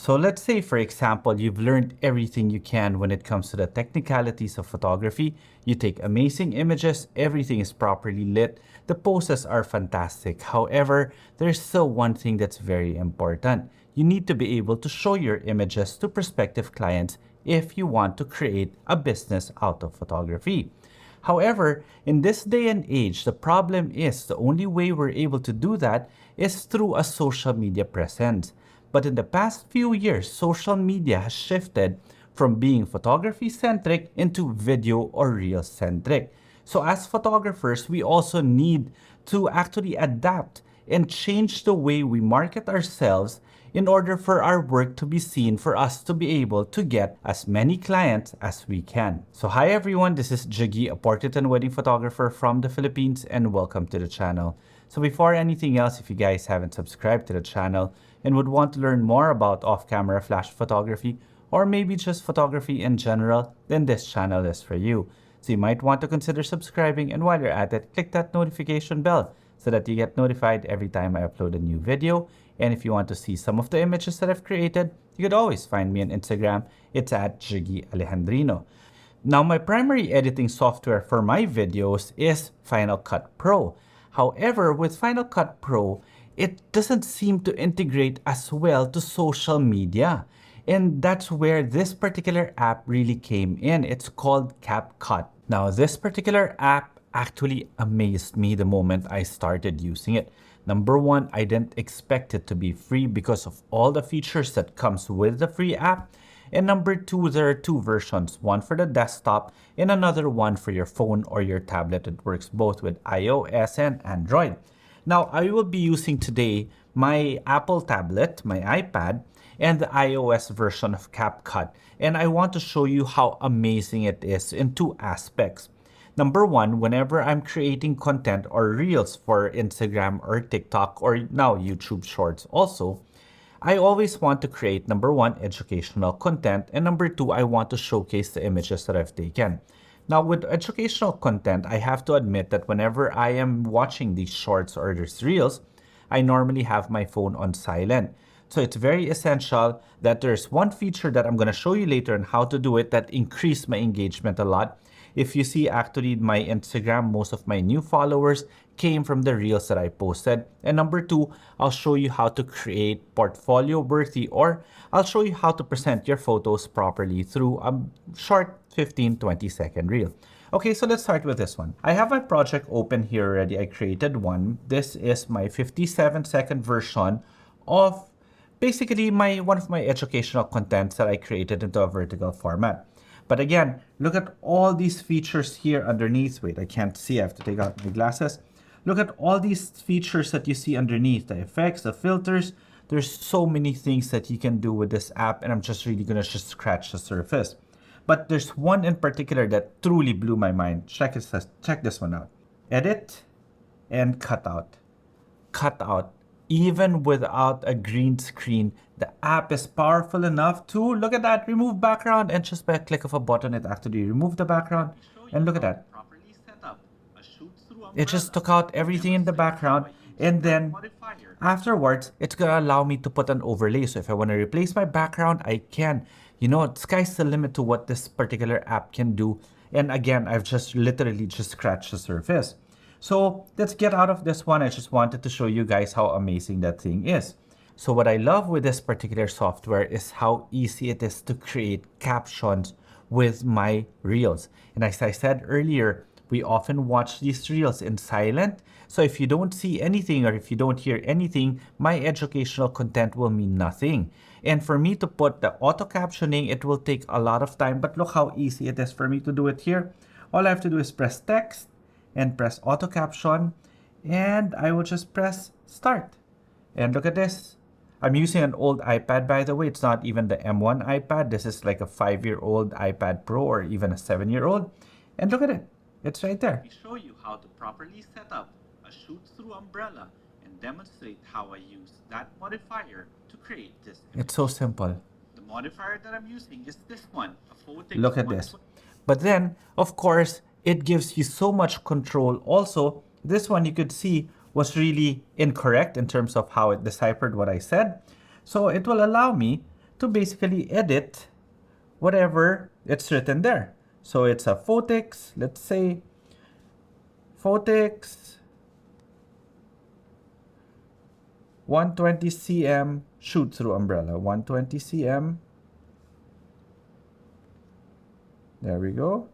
So let's say, for example, you've learned everything you can when it comes to the technicalities of photography. You take amazing images, everything is properly lit, the poses are fantastic. However, there's still one thing that's very important. You need to be able to show your images to prospective clients if you want to create a business out of photography. However, in this day and age, the problem is the only way we're able to do that is through a social media presence. But in the past few years, social media has shifted from being photography centric into video or reel centric. So, as photographers, we also need to actually adapt and change the way we market ourselves in order for our work to be seen, for us to be able to get as many clients as we can. So hi everyone, this is Jiggy, a portrait and wedding photographer from the Philippines, and welcome to the channel. So before anything else, if you guys haven't subscribed to the channel and would want to learn more about off-camera flash photography or maybe just photography in general, then this channel is for you. So you might want to consider subscribing, and while you're at it, click that notification bell so that you get notified every time I upload a new video. And if you want to see some of the images that I've created, you could always find me on Instagram. It's at Jiggy Alejandrino. Now, my primary editing software for my videos is Final Cut Pro. However, with Final Cut Pro, it doesn't seem to integrate as well to social media. And that's where this particular app really came in. It's called CapCut. Now, this particular app actually amazed me the moment I started using it. Number one, I didn't expect it to be free because of all the features that comes with the free app. And number two, there are two versions, one for the desktop and another one for your phone or your tablet. It works both with iOS and Android. Now, I will be using today my Apple tablet, my iPad, and the iOS version of CapCut. And I want to show you how amazing it is in two aspects. Number one, whenever I'm creating content or reels for Instagram or TikTok or now YouTube Shorts also, I always want to create, number one, educational content, and number two, I want to showcase the images that I've taken. Now, with educational content, I have to admit that whenever I am watching these shorts or these reels, I normally have my phone on silent. So it's very essential that there's one feature that I'm going to show you later on how to do it that increased my engagement a lot. If you see actually my Instagram, most of my new followers came from the reels that I posted. And number two, I'll show you how to create portfolio worthy, or I'll show you how to present your photos properly through a short 15-20 second reel. Okay, so let's start with this one. I have my project open here already. I created one. This is my 57-second version of basically one of my educational contents that I created into a vertical format. But again, look at all these features here underneath. Wait, I can't see. I have to take out my glasses. Look at all these features that you see underneath. The effects, the filters. There's so many things that you can do with this app, and I'm just really going to just scratch the surface. But there's one in particular that truly blew my mind. Check this one out. Edit and cut out. Cut out. Even without a green screen, the app is powerful enough to, look at that, remove background, and just by a click of a button, it actually removed the background. And look at that. It just took out everything in the background, and then afterwards, it's gonna allow me to put an overlay. So if I want to replace my background, I can. You know, sky's the limit to what this particular app can do. And again, I've just literally just scratched the surface. So let's get out of this one. I just wanted to show you guys how amazing that thing is. So what I love with this particular software is how easy it is to create captions with my reels. And as I said earlier, we often watch these reels in silent. So if you don't see anything or if you don't hear anything, my educational content will mean nothing. And for me to put the auto captioning, it will take a lot of time. But look how easy it is for me to do it here. All I have to do is press text and press auto caption, and I will just press start. And look at this. I'm using an old iPad, by the way. It's not even the M1 iPad. This is like a 5-year-old iPad Pro or even a 7-year-old. And look at it. It's right there. We show you how to properly set up a shoot-through umbrella and demonstrate how I use that modifier to create this image. It's so simple. The modifier that I'm using is this one. Look at this. But then, of course, it gives you so much control. Also, this one you could see was really incorrect in terms of how it deciphered what I said. So it will allow me to basically edit whatever it's written there. So it's a photics, let's say photics 120 cm shoot through umbrella, 120 cm. There we go.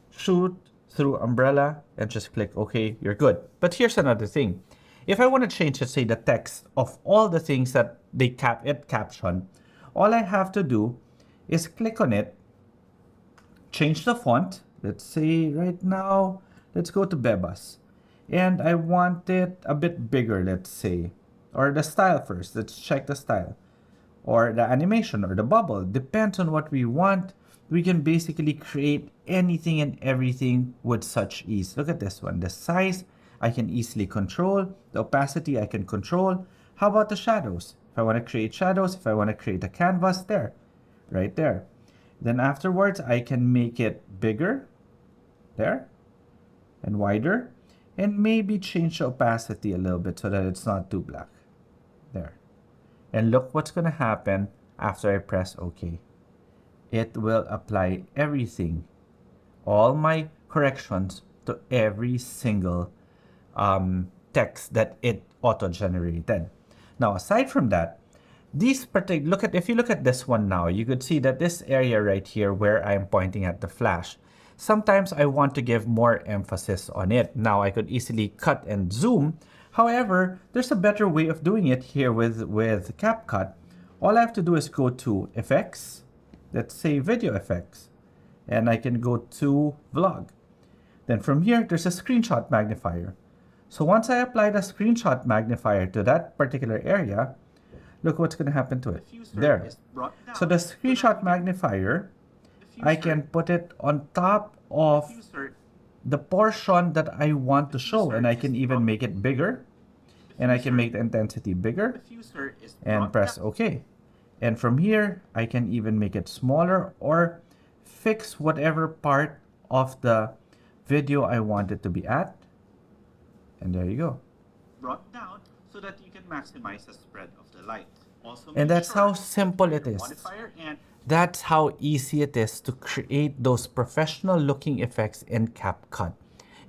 Shoot through umbrella, and just click OK, you're good. But here's another thing. If I want to change, let's say, the text of all the things that they caption, all I have to do is click on it, change the font. Let's say right now, let's go to Bebas. And I want it a bit bigger, let's say. Or the style first. Let's check the style. Or the animation or the bubble. Depends on what we want. We can basically create anything and everything with such ease. Look at this one. The size, I can easily control. The opacity, I can control. How about the shadows? If I want to create shadows, if I want to create a canvas, there. Right there. Then afterwards, I can make it bigger. There. And wider. And maybe change the opacity a little bit so that it's not too black. There. And look what's going to happen after I press OK. It will apply everything, all my corrections, to every single text that it auto-generated. Now, aside from that, if you look at this one now, you could see that this area right here where I'm pointing at the flash, sometimes I want to give more emphasis on it. Now, I could easily cut and zoom. However, there's a better way of doing it here with CapCut. All I have to do is go to Effects, let's say Video Effects, and I can go to Vlog. Then from here, there's a screenshot magnifier. So once I apply the screenshot magnifier to that particular area, look what's going to happen to it. There. So the screenshot magnifier, I can put it on top of the portion that I want to show, and I can even make it bigger, and I can make the intensity bigger and press OK. And from here, I can even make it smaller or fix whatever part of the video I want it to be at. And there you go. Brought down so that you can maximize the spread of the light. Also, and that's how simple it is. That's how easy it is to create those professional looking effects in CapCut.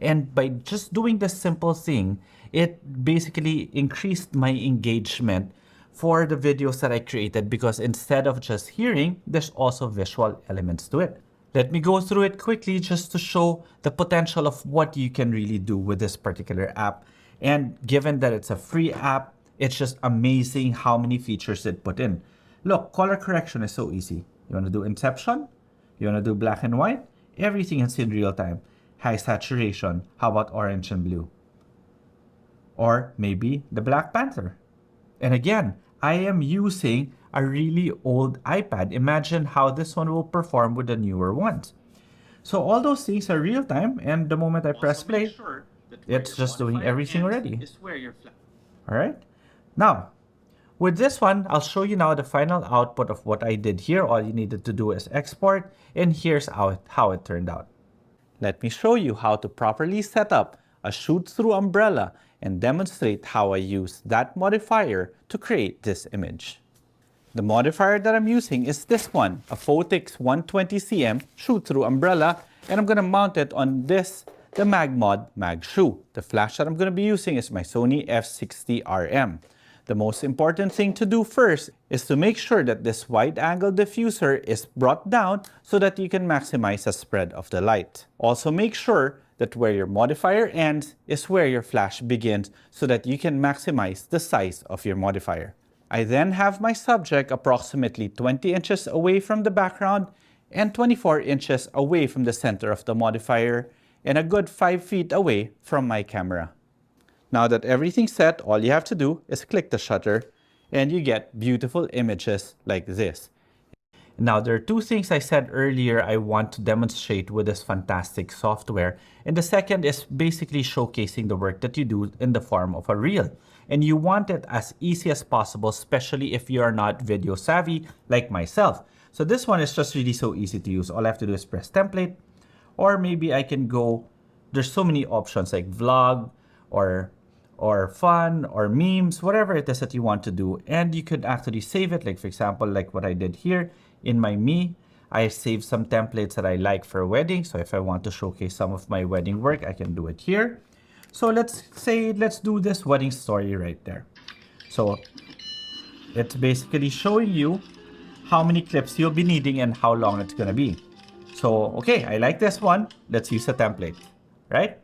And by just doing this simple thing, it basically increased my engagement for the videos that I created, because instead of just hearing, there's also visual elements to it. Let me go through it quickly just to show the potential of what you can really do with this particular app. And given that it's a free app, it's just amazing how many features it put in. Look, color correction is so easy. You want to do inception? You want to do black and white? Everything is in real time. High saturation. How about orange and blue? Or maybe the Black Panther. And again, I am using a really old iPad. Imagine how this one will perform with the newer ones. So all those things are real time, and the moment I press play, it's just doing everything already. All right. Now, with this one, I'll show you now the final output of what I did here. All you needed to do is export, and here's how it turned out. Let me show you how to properly set up a shoot-through umbrella and demonstrate how I use that modifier to create this image. The modifier that I'm using is this one, a Photics 120 cm shoot-through umbrella, and I'm going to mount it on this, the MagMod Mag Shoe. The flash that I'm going to be using is my Sony f60RM. The most important thing to do first is to make sure that this wide-angle diffuser is brought down so that you can maximize the spread of the light. Also make sure that where your modifier ends is where your flash begins so that you can maximize the size of your modifier. I then have my subject approximately 20 inches away from the background and 24 inches away from the center of the modifier and a good 5 feet away from my camera. Now that everything's set, all you have to do is click the shutter and you get beautiful images like this. Now, there are two things I said earlier I want to demonstrate with this fantastic software. And the second is basically showcasing the work that you do in the form of a reel. And you want it as easy as possible, especially if you are not video savvy like myself. So this one is just really so easy to use. All I have to do is press template, or maybe I can go, there's so many options like vlog or or fun or memes, whatever it is that you want to do. And you could actually save it. Like for example, like what I did here in my Me, I saved some templates that I like for weddings. So if I want to showcase some of my wedding work, I can do it here. So let's do this wedding story right there. So it's basically showing you how many clips you'll be needing and how long it's gonna be. So, okay, I like this one. Let's use a template, right?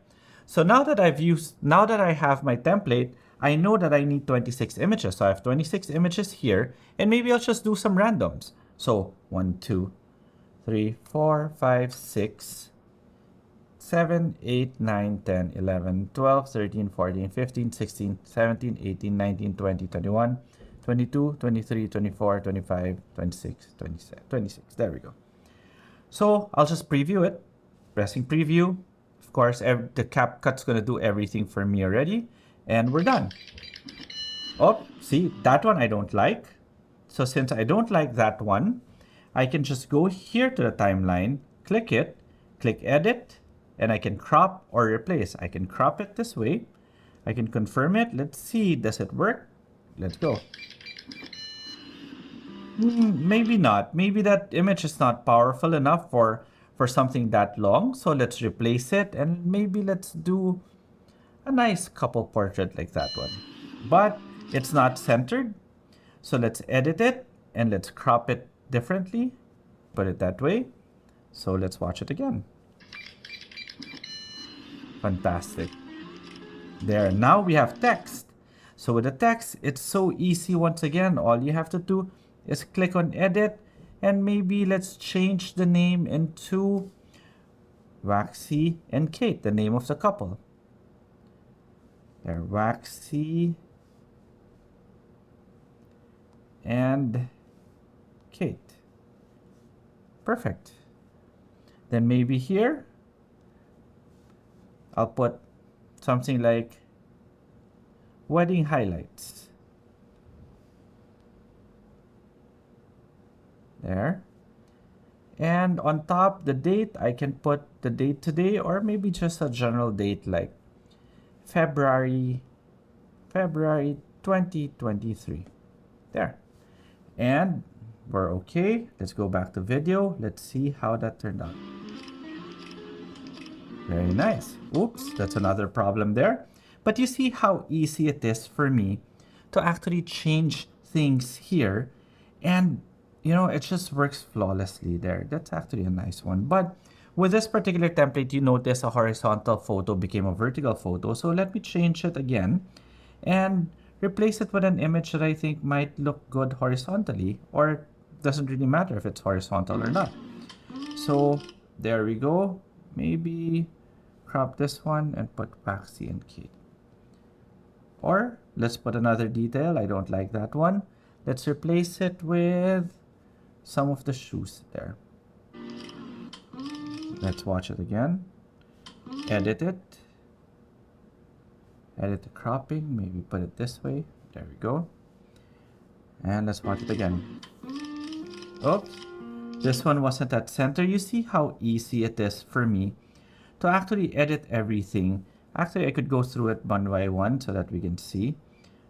So now that I have my template, I know that I need 26 images. So I have 26 images here, and maybe I'll just do some randoms. So 1, 2, 3, 4, 5, 6, 7, 8, 9, 10, 11, 12, 13, 14, 15, 16, 17, 18, 19, 20, 21, 22, 23, 24, 25, 26, 27, 26. There we go. So I'll just preview it. Pressing preview. Of course, the CapCut's going to do everything for me already. And we're done. Oh, see, that one I don't like. So since I don't like that one, I can just go here to the timeline, click it, click edit, and I can crop or replace. I can crop it this way. I can confirm it. Let's see, does it work? Let's go. Maybe not. Maybe that image is not powerful enough for something that long. So let's replace it and maybe let's do a nice couple portrait like that one. But it's not centered. So let's edit it and let's crop it differently. Put it that way. So let's watch it again. Fantastic. There, now we have text. So with the text, it's so easy once again. All you have to do is click on edit and maybe let's change the name into Waxy and Kate, the name of the couple. There, Waxy and Kate. Perfect. Then maybe here, I'll put something like wedding highlights. There. And on top, the date, I can put the date today or maybe just a general date like February 2023. There. And we're okay. Let's go back to video. Let's see how that turned out. Very nice. Oops, that's another problem there. But you see how easy it is for me to actually change things here. And, you know, it just works flawlessly there. That's actually a nice one. But with this particular template, you notice a horizontal photo became a vertical photo. So let me change it again and replace it with an image that I think might look good horizontally, or it doesn't really matter if it's horizontal or not. So there we go. Maybe crop this one and put Waxy and Kate. Or let's put another detail. I don't like that one. Let's replace it with some of the shoes there. Let's watch it again. Edit it. Edit the cropping. Maybe put it this way. There we go. And let's watch it again. Oops. This one wasn't at center. You see how easy it is for me to actually edit everything. Actually, I could go through it one by one so that we can see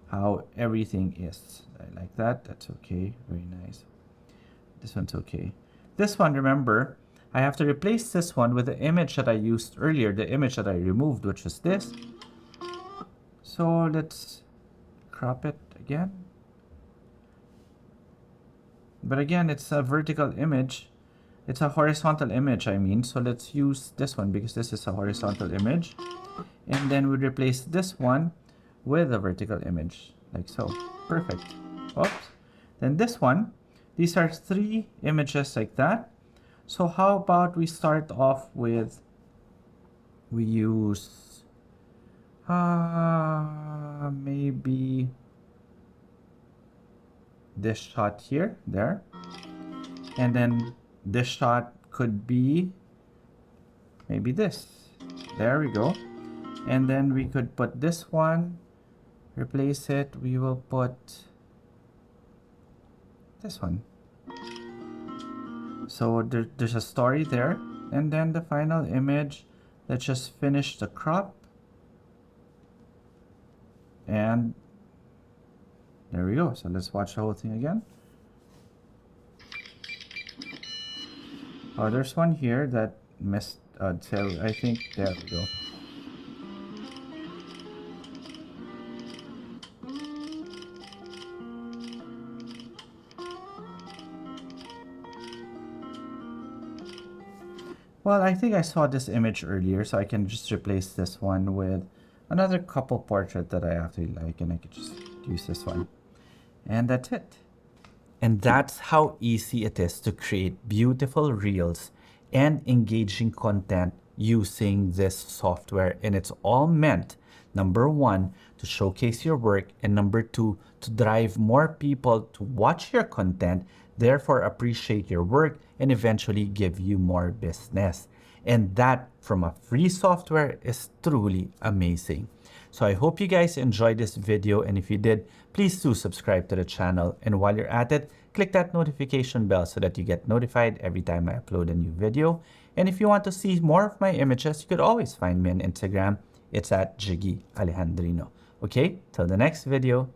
how everything is. I like that. That's okay. Very nice. This one's okay. This one, remember, I have to replace this one with the image that I used earlier, the image that I removed, which is this. So let's crop it again. But again, it's a vertical image. It's a horizontal image, I mean. So let's use this one because this is a horizontal image. And then we replace this one with a vertical image, like so. Perfect. Oops. Then this one, these are 3 images like that. So how about we start off with, we use maybe this shot here, there. And then this shot could be maybe this. There we go. And then we could put this one, replace it. We will put this one. So there's a story there. And then the final image, let's just finish the crop. And there we go. So let's watch the whole thing again. Oh, there's one here that missed tail. I think there we go. Well, I think I saw this image earlier, so I can just replace this one with another couple portrait that I actually like, and I could just use this one. And that's it. And that's how easy it is to create beautiful reels and engaging content using this software. And it's all meant, number one, to showcase your work, and number two, to drive more people to watch your content, therefore appreciate your work, and eventually give you more business. And that from a free software is truly amazing. So I hope you guys enjoyed this video, and if you did, please do subscribe to the channel. And while you're at it, click that notification bell so that you get notified every time I upload a new video. And if you want to see more of my images, you could always find me on Instagram. It's at Jiggy Alejandrino. Okay, till the next video.